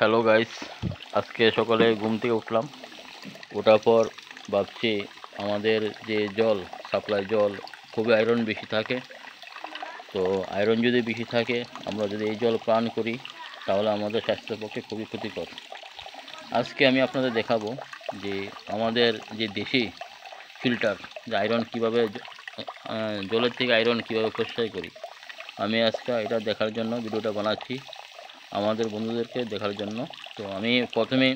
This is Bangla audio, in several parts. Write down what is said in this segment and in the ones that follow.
হ্যালো গাইস, আজকে সকালে ঘুম থেকে উঠলাম। ওঠার পর ভাবছি আমাদের যে জল সাপ্লাই জল খুবই আয়রন বেশি থাকে। তো আয়রন যদি বেশি থাকে, আমরা যদি এই জল পান করি তাহলে আমাদের স্বাস্থ্যের পক্ষে খুবই ক্ষতিকর। আজকে আমি আপনাদের দেখাবো যে আমাদের যে দেশি ফিল্টার, যে আয়রন কীভাবে জলের থেকে আয়রন কীভাবে পরিষ্কার করি। আমি আজকে এটা দেখার জন্য ভিডিওটা বানাচ্ছি, আমাদের বন্ধুদেরকে দেখার জন্য। তো আমি প্রথমে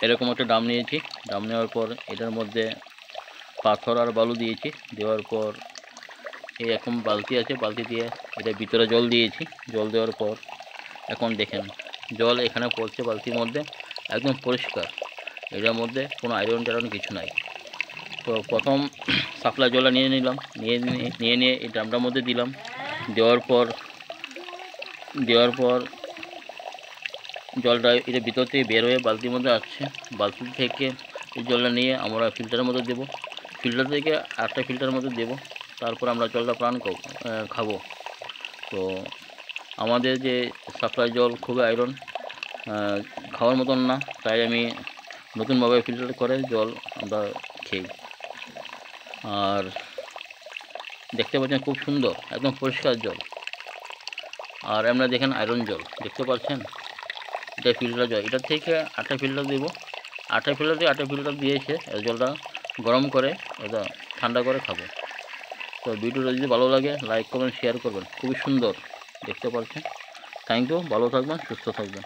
এরকম একটা ড্রাম নিয়েছি। ড্রাম নেওয়ার পর এটার মধ্যে পাথর আর বালু দিয়েছি। দেওয়ার পর এই এখন বালতি আছে, বালতি দিয়ে এটা ভিতরে জল দিয়েছি। জল দেওয়ার পর এখন দেখেন জল এখানে পড়ছে বালতির মধ্যে, একদম পরিষ্কার। এটার মধ্যে কোনো আয়রন টায়রন কিছু নাই। তো প্রথম সাপ্লাই জলটা নিয়ে নিলাম, নিয়ে এই ড্রামটার মধ্যে দিলাম। দেওয়ার পর জলটা এটা ভিতর থেকে বের হয়ে বালতির মধ্যে আসছে। বালতি থেকে এই জলটা নিয়ে আমরা ফিল্টারের মধ্যে দেবো। ফিল্টার থেকে আরেকটা ফিল্টারের মধ্যে দেবো। তারপর আমরা জলটা পান খাবো। তো আমাদের যে সাপ্লাই জল খুবই আয়রন, খাওয়ার মতন না। তাই আমি নতুনভাবে ফিল্টার করে জল আমরা খেই। আর দেখতে পাচ্ছেন খুব সুন্দর, একদম পরিষ্কার জল। আর আমরা দেখেন আয়রন জল দেখতে পাচ্ছেন, এটা ফিল্টার জল। এটা থেকে আটটা ফিল্টার দেবো। আটটা ফিল্টার দিয়েছে জলটা গরম করে এটা ঠান্ডা করে খাবো। তো ভিডিওটা যদি ভালো লাগে লাইক করবেন, শেয়ার করবেন। খুবই সুন্দর দেখতে পাচ্ছেন। থ্যাংক ইউ, ভালো থাকবেন, সুস্থ থাকবেন।